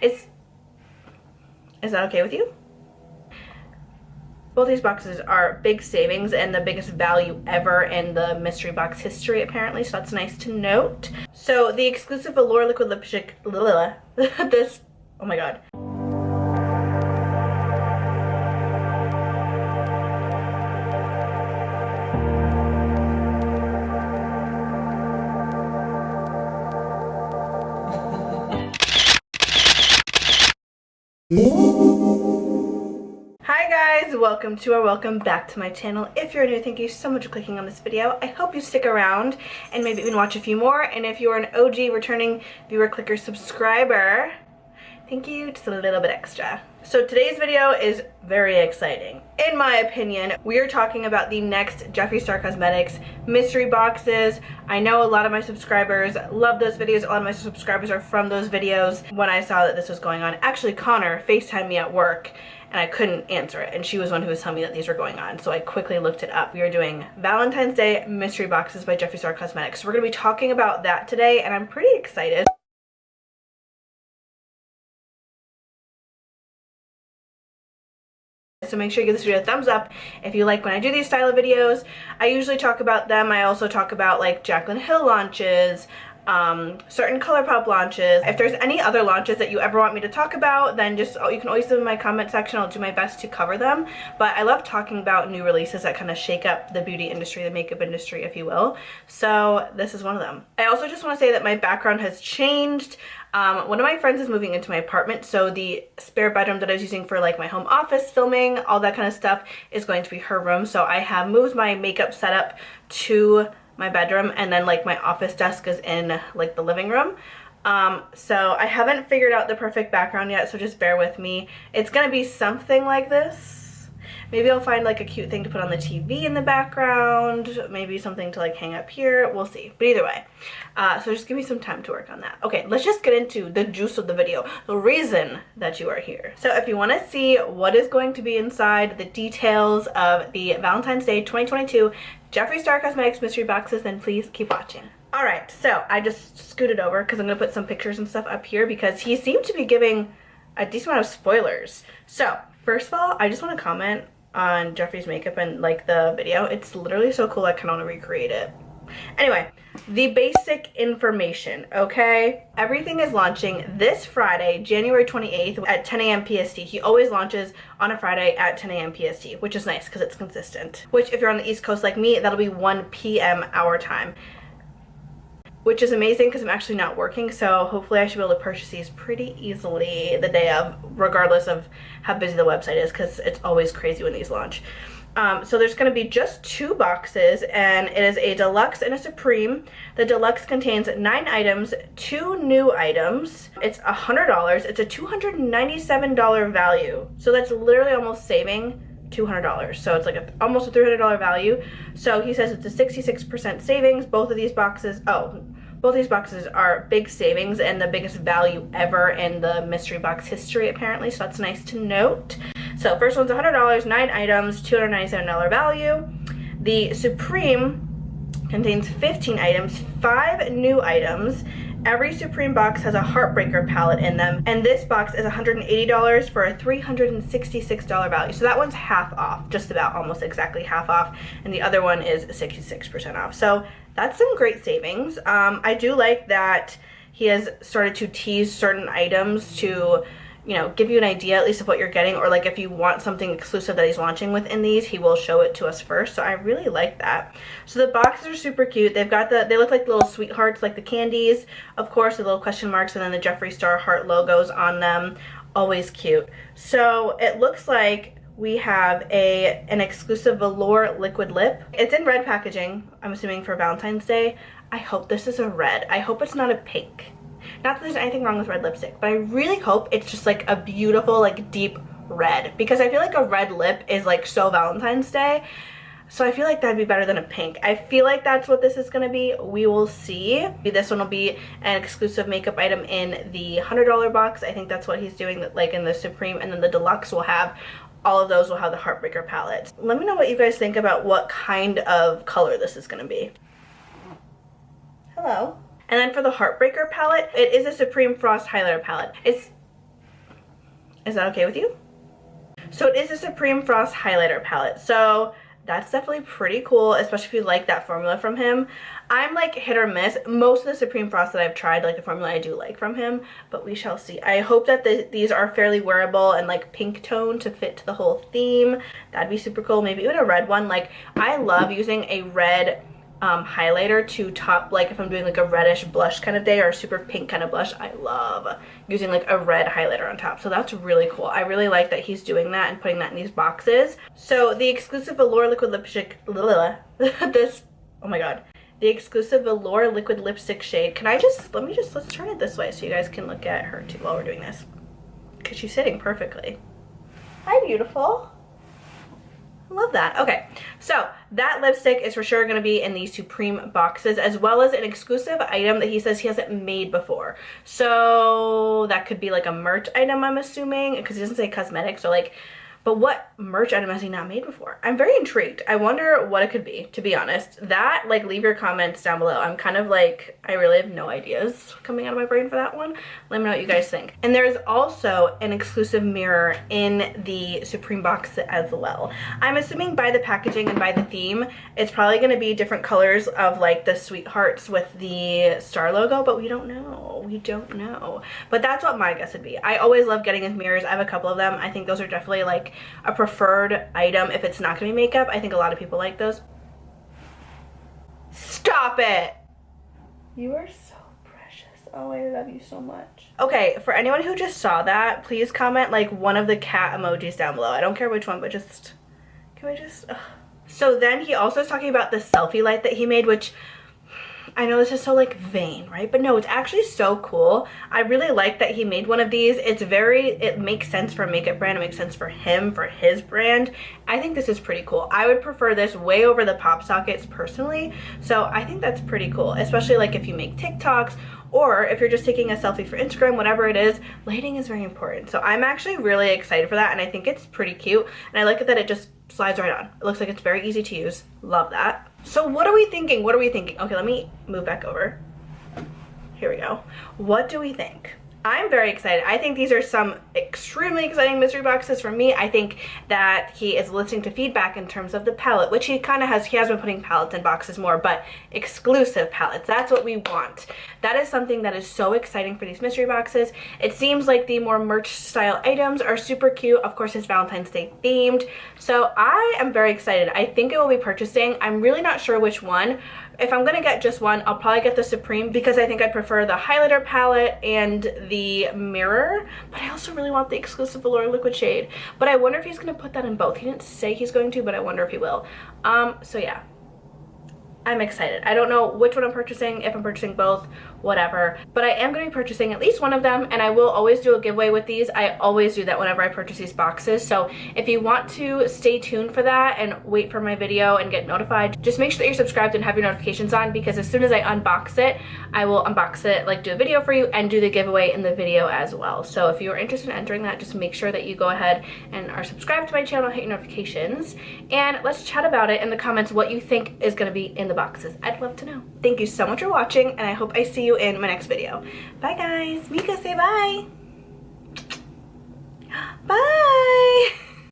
Is that okay with you? Both these boxes are big savings and the biggest value ever in the mystery box history, apparently, so that's nice to note. So the exclusive Velour liquid lipstick, this, oh my god. Hi guys, welcome back to my channel. If you're new, thank you so much for clicking on this video. I hope you stick around and maybe even watch a few more. And if you're an OG returning viewer, clicker, subscriber, thank you just a little bit extra. So today's video is very exciting. In my opinion, we are talking about the next Jeffree Star Cosmetics mystery boxes. I know a lot of my subscribers love those videos. A lot of my subscribers are from those videos. When I saw that this was going on, actually Connor FaceTimed me at work and I couldn't answer it, and she was one who was telling me that these were going on, so I quickly looked it up. We are doing Valentine's Day mystery boxes by Jeffree Star Cosmetics. So we're gonna be talking about that today, and I'm pretty excited. So make sure you give this video a thumbs up if you like when I do these style of videos. I usually talk about them. I also talk about like Jaclyn Hill launches, certain ColourPop launches. If there's any other launches that you ever want me to talk about, then just, you can always leave in my comment section. I'll do my best to cover them. But I love talking about new releases that kind of shake up the beauty industry, the makeup industry, if you will. So this is one of them. I also just want to say that my background has changed. One of my friends is moving into my apartment, so the spare bedroom that I was using for like my home office filming, all that kind of stuff, is going to be her room. So I have moved my makeup setup to my bedroom, and then like my office desk is in like the living room. So I haven't figured out the perfect background yet, so just bear with me. It's gonna be something like this. Maybe I'll find like a cute thing to put on the TV in the background, maybe something to like hang up here, we'll see. But either way, so just give me some time to work on that. Okay, let's just get into the juice of the video, the reason that you are here. So if you want to see what is going to be inside, the details of the Valentine's Day 2022 Jeffree Star Cosmetics mystery boxes, then please keep watching. Alright, so I just scooted over because I'm going to put some pictures and stuff up here because he seemed to be giving a decent amount of spoilers. So first of all, I just want to comment on Jeffree's makeup and like the video. It's literally so cool, I kind of want to recreate it. Anyway, the basic information, okay? Everything is launching this Friday, January 28th at 10 a.m. PST. He always launches on a Friday at 10 a.m. PST, which is nice because it's consistent. Which, if you're on the East Coast like me, that'll be 1 p.m. our time. Which is amazing because I'm actually not working, so hopefully I should be able to purchase these pretty easily the day of, regardless of how busy the website is, because it's always crazy when these launch. So there's going to be just 2 boxes, and it is a deluxe and a supreme. The deluxe contains 9 items, 2 new items. It's $100. It's a $297 value, so that's literally almost saving $200. So it's like almost a $300 value. So he says it's a 66% savings. Both of these boxes are big savings and the biggest value ever in the mystery box history, apparently, so that's nice to note. So first one's $100, 9 items, $297 value. The supreme contains 15 items, 5 new items. Every Supreme box has a Heartbreaker palette in them, and this box is $180 for a $366 value. So that one's half off, just about, almost exactly half off, and the other one is 66% off. So that's some great savings. I do like that he has started to tease certain items to, you know, give you an idea at least of what you're getting, or like if you want something exclusive that he's launching within these, he will show it to us first. So I really like that. So the boxes are super cute. They've got they look like little sweethearts, like the candies, of course, the little question marks, and then the Jeffree Star heart logos on them. Always cute. So it looks like we have an exclusive Velour liquid lip. It's in red packaging, I'm assuming for Valentine's Day. I hope this is a red. I hope it's not a pink. Not that there's anything wrong with red lipstick, but I really hope it's just like a beautiful, like deep red, because I feel like a red lip is like so Valentine's Day. So I feel like that'd be better than a pink. I feel like that's what this is gonna be. We will see. This one will be an exclusive makeup item in the $100 box. I think that's what he's doing, like in the Supreme, and then the deluxe will have, all of those will have the Heartbreaker palette. Let me know what you guys think about what kind of color this is gonna be. Hello. And then for the Heartbreaker palette, it is a Supreme Frost Highlighter palette. It's Is that okay with you? So it is a Supreme Frost highlighter palette. So that's definitely pretty cool, especially if you like that formula from him. I'm like hit or miss. Most of the Supreme Frost that I've tried, like the formula I do like from him, but we shall see. I hope that these are fairly wearable and like pink tone to fit to the whole theme. That'd be super cool. Maybe even a red one. Like I love using a red highlighter to top, like if I'm doing like a reddish blush kind of day or a super pink kind of blush. I love using like a red highlighter on top, so that's really cool. I really like that he's doing that and putting that in these boxes. So the exclusive Velour liquid lipstick, this, oh my god, the exclusive Velour liquid lipstick shade. Can I just, let's turn it this way so you guys can look at her too while we're doing this, because she's sitting perfectly. Hi, beautiful. Love that. Okay, so that lipstick is for sure going to be in these Supreme boxes, as well as an exclusive item that he says he hasn't made before. So that could be like a merch item, I'm assuming, because he doesn't say cosmetics or like, but what merch item has he not made before? I'm very intrigued. I wonder what it could be, to be honest. That, like, leave your comments down below. I'm kind of like, I really have no ideas coming out of my brain for that one. Let me know what you guys think. And there's also an exclusive mirror in the Supreme box as well. I'm assuming by the packaging and by the theme, it's probably going to be different colors of like the sweethearts with the star logo, but we don't know. We don't know. But that's what my guess would be. I always love getting his mirrors. I have a couple of them. I think those are definitely like a preferred item if it's not gonna be makeup. I think a lot of people like those. Stop it! You are so precious. Oh, I love you so much. Okay, for anyone who just saw that, please comment like one of the cat emojis down below. I don't care which one, but just, can we just, ugh. So then he also is talking about the selfie light that he made, which I know this is so like vain, right? But no, it's actually so cool. I really like that he made one of these. It makes sense for a makeup brand. It makes sense for him, for his brand. I think this is pretty cool. I would prefer this way over the pop sockets personally. So I think that's pretty cool, especially like if you make TikToks or if you're just taking a selfie for Instagram, whatever it is, lighting is very important. So I'm actually really excited for that, and I think it's pretty cute. And I like it that it just slides right on. It looks like it's very easy to use. Love that. So what are we thinking? What are we thinking? Okay, let me move back over. Here we go. What do we think? I'm very excited. I think these are some extremely exciting mystery boxes for me. I think that he is listening to feedback in terms of the palette, which he kind of has. He has been putting palettes in boxes more, but exclusive palettes. That's what we want. That is something that is so exciting for these mystery boxes. It seems like the more merch style items are super cute. Of course, it's Valentine's Day themed. So I am very excited. I think I will be purchasing. I'm really not sure which one. If I'm gonna get just one, I'll probably get the Supreme because I think I prefer the highlighter palette and the mirror, but I also really want the exclusive Velour liquid shade. But I wonder if he's gonna put that in both. He didn't say he's going to, but I wonder if he will. So yeah, I'm excited. I don't know which one I'm purchasing, if I'm purchasing both, whatever. But I am going to be purchasing at least one of them, and I will always do a giveaway with these. I always do that whenever I purchase these boxes. So if you want to stay tuned for that and wait for my video and get notified, just make sure that you're subscribed and have your notifications on, because as soon as I unbox it, I will unbox it, like do a video for you and do the giveaway in the video as well. So if you're interested in entering that, just make sure that you go ahead and are subscribed to my channel, hit your notifications, and let's chat about it in the comments what you think is going to be in the boxes. I'd love to know. Thank you so much for watching, and I hope I see you in my next video. Bye guys. Mika, say bye. Bye.